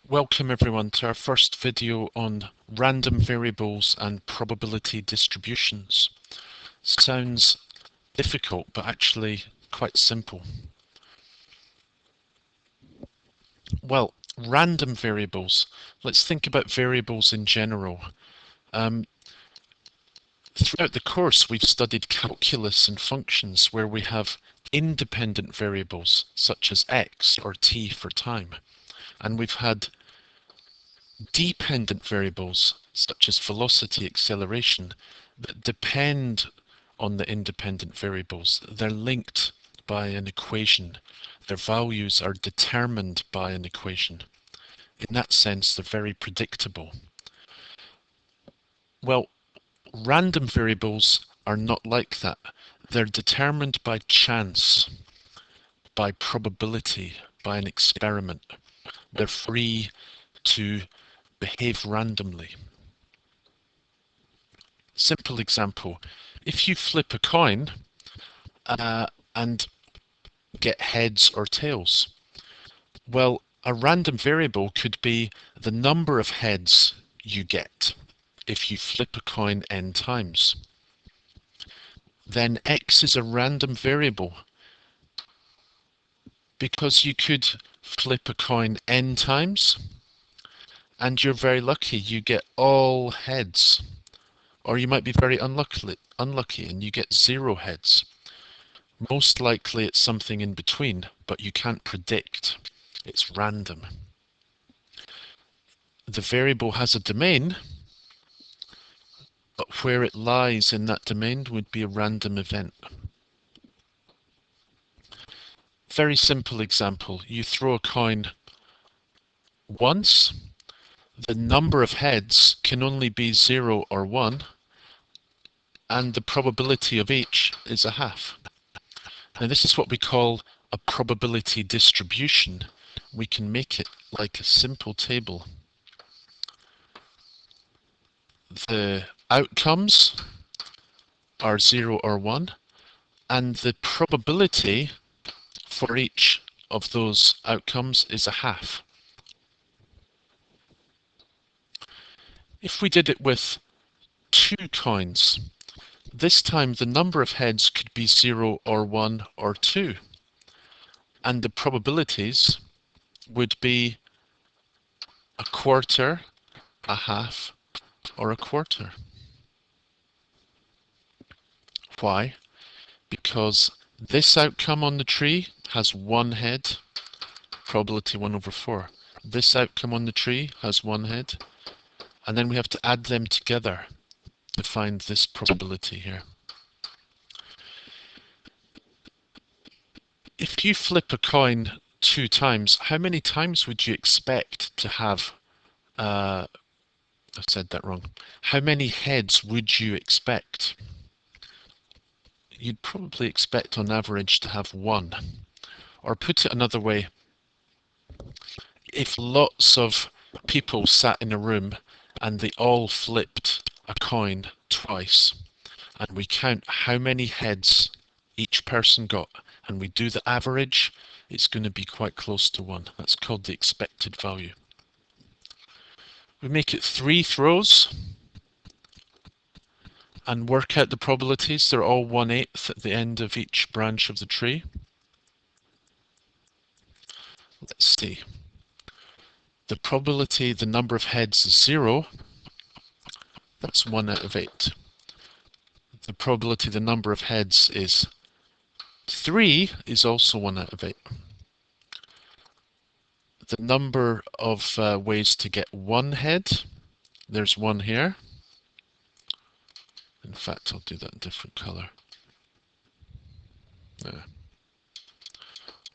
Welcome everyone to our first video on random variables and probability distributions. Sounds difficult, but actually quite simple. Well, random variables. Let's think about variables in general. Throughout the course, we've studied calculus and functions where we have independent variables such as x or t for time. And we've had dependent variables such as velocity, acceleration, that depend on the independent variables. They're linked by an equation. Their values are determined by an equation. In that sense, they're very predictable. Well, random variables are not like that. They're determined by chance, by probability, by an experiment. They're free to behave randomly. Simple example, if you flip a coin and get heads or tails, well, a random variable could be the number of heads you get if you flip a coin n times. Then x is a random variable because you could flip a coin n times and you're very lucky, you get all heads. Or you might be very unlucky and you get 0 heads. Most likely it's something in between, but you can't predict. It's random. The variable has a domain, but where it lies in that domain would be a random event. Very simple example. You throw a coin once. The number of heads can only be 0 or 1, and the probability of each is a half. Now this is what we call a probability distribution. We can make it like a simple table. The outcomes are 0 or 1, and the probability for each of those outcomes is a half. If we did it with 2 coins, this time the number of heads could be 0 or 1 or 2, and the probabilities would be a quarter, a half, or a quarter. Why? Because this outcome on the tree has 1 head, probability 1 over 4. This outcome on the tree has 1 head, and then we have to add them together to find this probability here. If you flip a coin 2 times, how many times would you expect to have, I said that wrong, how many heads would you expect? You'd probably expect on average to have 1. Or put it another way, if lots of people sat in a room and they all flipped a coin twice, and we count how many heads each person got, and we do the average, it's going to be quite close to 1. That's called the expected value. We make it 3 throws and work out the probabilities. They're all 1/8 at the end of each branch of the tree. Let's see. The probability, the number of heads is 0. That's 1 out of 8. The probability, the number of heads is 3 is also 1 out of 8. The number of ways to get 1 head, there's 1 here. In fact, I'll do that in a different color. There.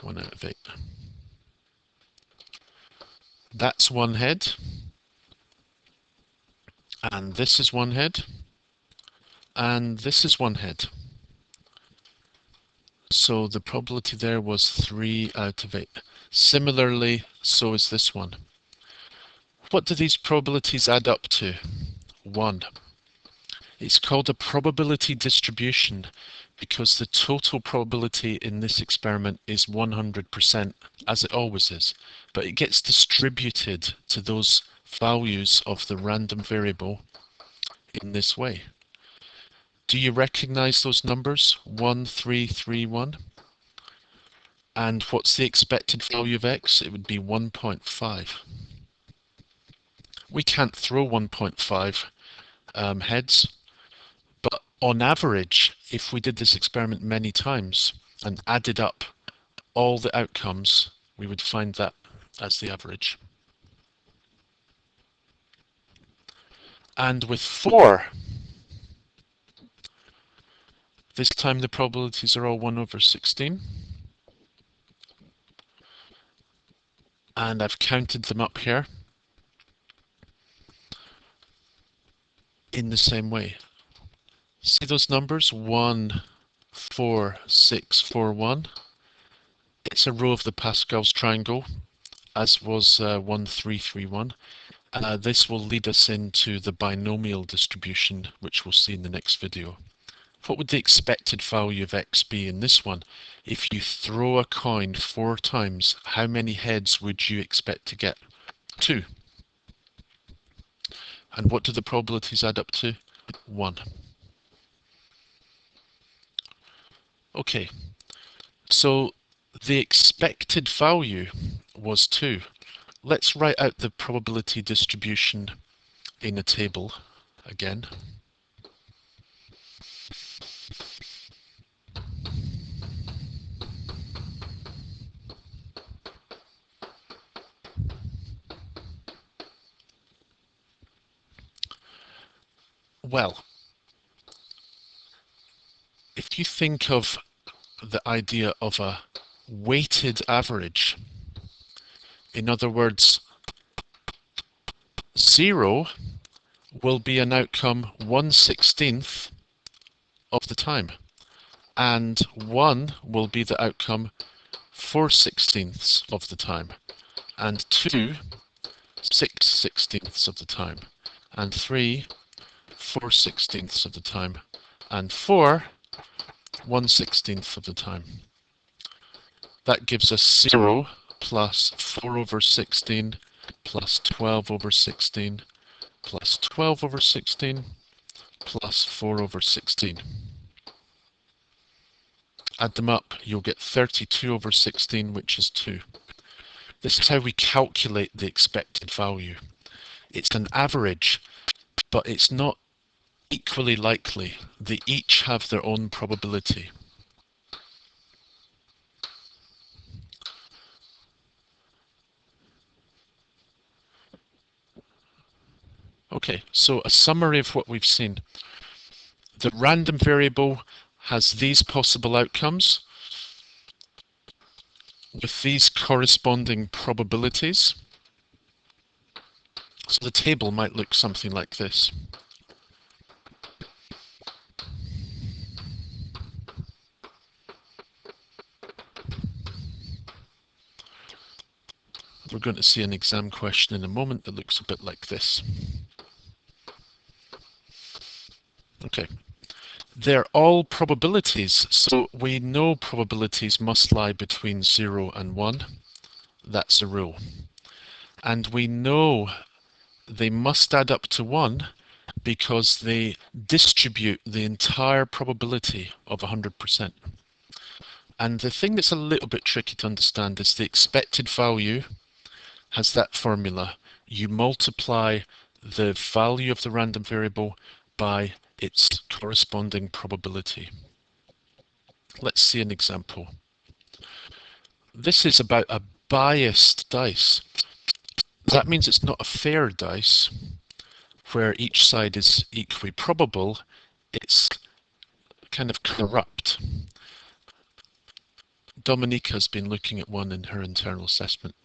1 out of 8. That's 1 head. And this is 1 head. And this is 1 head. So the probability there was 3 out of 8. Similarly, so is this one. What do these probabilities add up to? 1. It's called a probability distribution because the total probability in this experiment is 100%, as it always is, but it gets distributed to those values of the random variable in this way. Do you recognize those numbers? 1, 3, 3, 1? And what's the expected value of x? It would be 1.5. We can't throw 1.5 heads, but on average, if we did this experiment many times and added up all the outcomes, we would find that as the average. And with 4, this time the probabilities are all 1 over 16. And I've counted them up here in the same way. See those numbers? 1, 4, 6, 4, 1. It's a row of the Pascal's triangle, as was 1, 3, 3, 1. This will lead us into the binomial distribution, which we'll see in the next video. What would the expected value of x be in this one? If you throw a coin 4 times, how many heads would you expect to get? 2. And what do the probabilities add up to? 1. Okay, so the expected value was 2. Let's write out the probability distribution in a table again. Well, if you think of the idea of a weighted average, in other words, 0 will be an outcome 1/16 of the time, and 1 will be the outcome 4/16 of the time, and 2 6/16 of the time, and 3 4/16 of the time, and 4 1/16 of the time. That gives us 0 plus 4 over 16 plus 12 over 16 plus 12 over 16 plus 4 over 16. Add them up, you'll get 32 over 16, which is 2. This is how we calculate the expected value. It's an average, but it's not equally likely. They each have their own probability. Okay, so a summary of what we've seen. The random variable has these possible outcomes with these corresponding probabilities. So the table might look something like this. We're going to see an exam question in a moment that looks a bit like this. Okay. They're all probabilities, so we know probabilities must lie between 0 and 1. That's a rule. And we know they must add up to 1 because they distribute the entire probability of 100%. And the thing that's a little bit tricky to understand is the expected value has that formula. You multiply the value of the random variable by its corresponding probability. Let's see an example. This is about a biased dice. That means it's not a fair dice where each side is equally probable. It's kind of corrupt. Dominica's been looking at one in her internal assessment.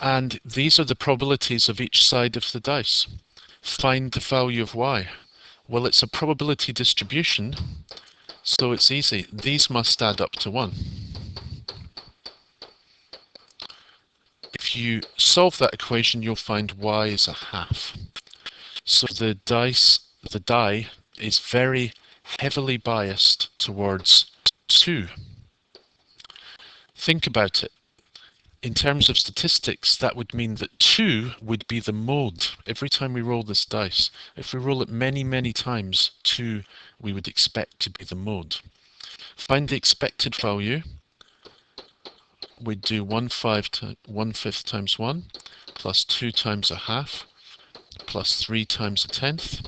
And these are the probabilities of each side of the dice. Find the value of y. Well, it's a probability distribution, so it's easy. These must add up to 1. If you solve that equation, you'll find y is a half. So the die is very, heavily biased towards 2. Think about it. In terms of statistics, that would mean that 2 would be the mode. Every time we roll this dice, if we roll it many, many times, 2 we would expect to be the mode. Find the expected value. We'd do 1/5 times 1, plus 2 times a half, plus 3 times a tenth,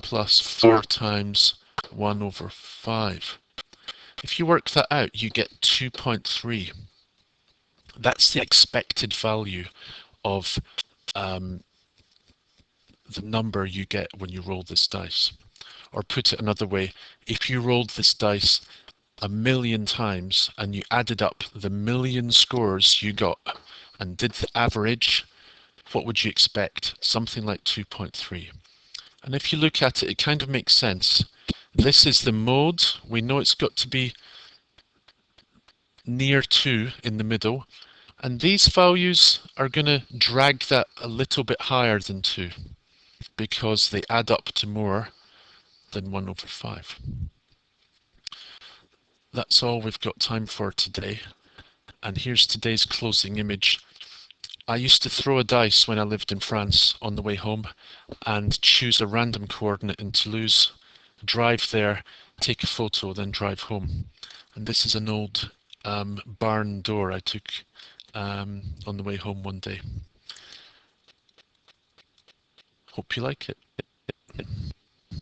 plus 4 times 1/5. If you work that out, you get 2.3. That's the expected value of the number you get when you roll this dice. Or put it another way, if you rolled this dice 1,000,000 times and you added up the 1,000,000 scores you got and did the average, what would you expect? Something like 2.3. And if you look at it, it kind of makes sense. This is the mode. We know it's got to be near 2 in the middle. And these values are going to drag that a little bit higher than 2 because they add up to more than 1/5. That's all we've got time for today. And here's today's closing image. I used to throw a dice when I lived in France on the way home and choose a random coordinate in Toulouse, drive there, take a photo, then drive home. And this is an old barn door I took on the way home one day. Hope you like it.